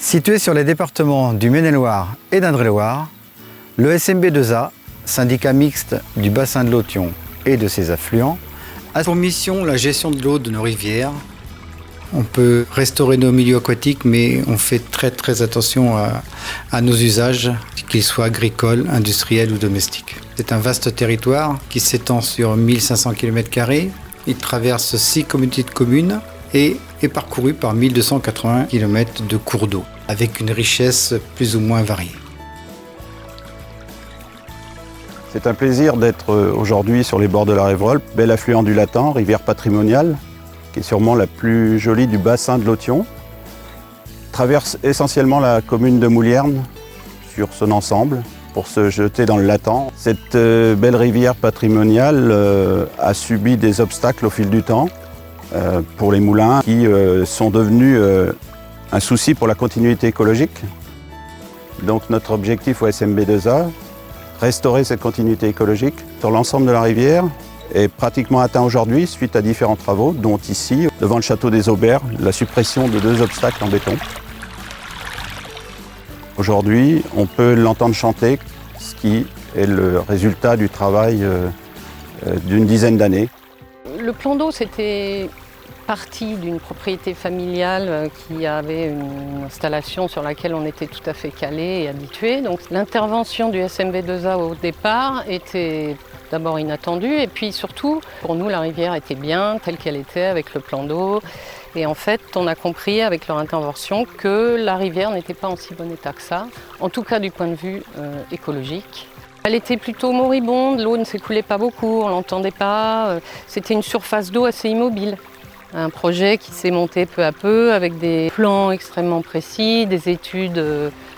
Situé sur les départements du Maine-et-Loire et d'Indre-et-Loire, le SMB2A, syndicat mixte du bassin de l'Authion et de ses affluents, a pour mission la gestion de l'eau de nos rivières. On peut restaurer nos milieux aquatiques, mais on fait très attention à nos usages, qu'ils soient agricoles, industriels ou domestiques. C'est un vaste territoire qui s'étend sur 1500 km². Il traverse 6 communautés de communes et est parcouru par 1280 km de cours d'eau, avec une richesse plus ou moins variée. C'est un plaisir d'être aujourd'hui sur les bords de la Révolte, bel affluent du Latan, rivière patrimoniale, qui est sûrement la plus jolie du bassin de l'Authion. Traverse essentiellement la commune de Moulierne sur son ensemble pour se jeter dans le Latan. Cette belle rivière patrimoniale a subi des obstacles au fil du temps pour les moulins qui sont devenus un souci pour la continuité écologique. Donc notre objectif au SMB2A, restaurer cette continuité écologique sur l'ensemble de la rivière, est pratiquement atteint aujourd'hui suite à différents travaux, dont ici, devant le château des Aubert, la suppression de 2 obstacles en béton. Aujourd'hui, on peut l'entendre chanter, ce qui est le résultat du travail d'une dizaine d'années. Le plan d'eau, c'était partie d'une propriété familiale qui avait une installation sur laquelle on était tout à fait calé et habitué. Donc l'intervention du SMB2A au départ était d'abord inattendue et puis surtout, pour nous, la rivière était bien telle qu'elle était avec le plan d'eau. Et en fait, on a compris avec leur intervention que la rivière n'était pas en si bon état que ça, en tout cas du point de vue écologique. Elle était plutôt moribonde, l'eau ne s'écoulait pas beaucoup, on ne l'entendait pas. C'était une surface d'eau assez immobile. Un projet qui s'est monté peu à peu avec des plans extrêmement précis, des études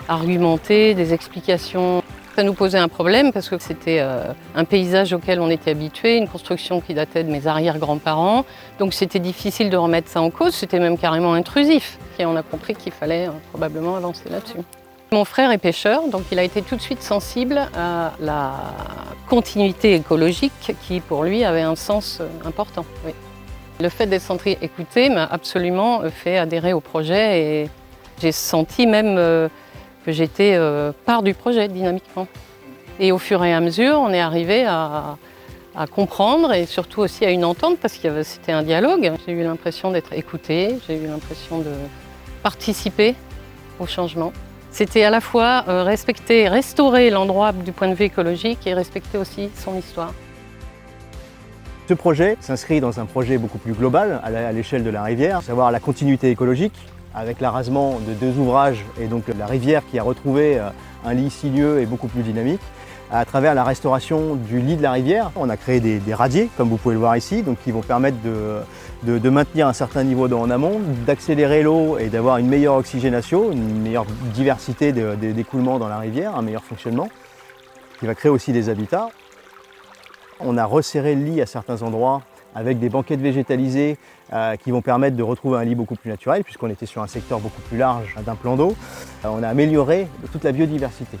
argumentées, des explications. Ça nous posait un problème parce que c'était un paysage auquel on était habitué, une construction qui datait de mes arrière-grands-parents. Donc c'était difficile de remettre ça en cause, c'était même carrément intrusif. Et on a compris qu'il fallait probablement avancer là-dessus. Mon frère est pêcheur, donc il a été tout de suite sensible à la continuité écologique qui pour lui avait un sens important. Oui. Le fait d'être centré écouté m'a absolument fait adhérer au projet et j'ai senti même que j'étais part du projet dynamiquement. Et au fur et à mesure, on est arrivé à comprendre et surtout aussi à une entente parce que c'était un dialogue. J'ai eu l'impression d'être écoutée, j'ai eu l'impression de participer au changement. C'était à la fois respecter, restaurer l'endroit du point de vue écologique et respecter aussi son histoire. Ce projet s'inscrit dans un projet beaucoup plus global à l'échelle de la rivière, à savoir la continuité écologique, avec l'arasement de 2 ouvrages et donc la rivière qui a retrouvé un lit sinueux et beaucoup plus dynamique. À travers la restauration du lit de la rivière, on a créé des radiers, comme vous pouvez le voir ici, donc qui vont permettre de maintenir un certain niveau d'eau en amont, d'accélérer l'eau et d'avoir une meilleure oxygénation, une meilleure diversité d'écoulement dans la rivière, un meilleur fonctionnement, qui va créer aussi des habitats. On a resserré le lit à certains endroits avec des banquettes végétalisées qui vont permettre de retrouver un lit beaucoup plus naturel puisqu'on était sur un secteur beaucoup plus large d'un plan d'eau. On a amélioré toute la biodiversité.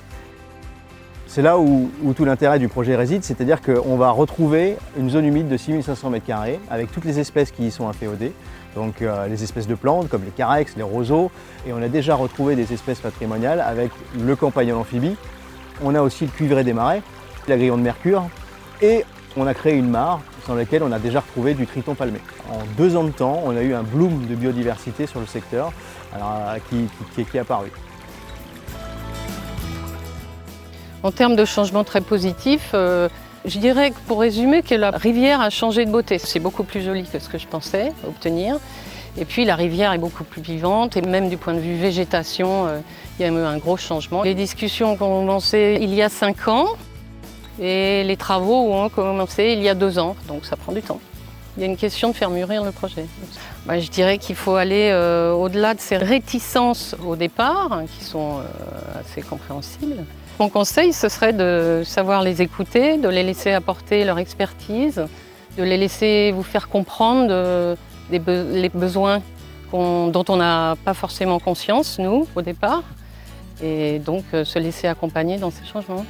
C'est là où tout l'intérêt du projet réside, c'est-à-dire qu'on va retrouver une zone humide de 6500 m² avec toutes les espèces qui y sont inféodées, donc les espèces de plantes comme les carex, les roseaux, et on a déjà retrouvé des espèces patrimoniales avec le campagnol amphibie. On a aussi le cuivré des marais, l'agrillon de mercure, et on a créé une mare dans laquelle on a déjà retrouvé du triton palmé. En 2 ans de temps, on a eu un bloom de biodiversité sur le secteur qui est apparu. En termes de changement très positif, je dirais que pour résumer que la rivière a changé de beauté. C'est beaucoup plus joli que ce que je pensais obtenir. Et puis la rivière est beaucoup plus vivante et même du point de vue végétation, il y a eu un gros changement. Les discussions ont commencé il y a 5 ans. Et les travaux ont commencé il y a 2 ans, donc ça prend du temps. Il y a une question de faire mûrir le projet. Je dirais qu'il faut aller au-delà de ces réticences au départ, qui sont assez compréhensibles. Mon conseil, ce serait de savoir les écouter, de les laisser apporter leur expertise, de les laisser vous faire comprendre les besoins dont on n'a pas forcément conscience, nous, au départ, et donc se laisser accompagner dans ces changements.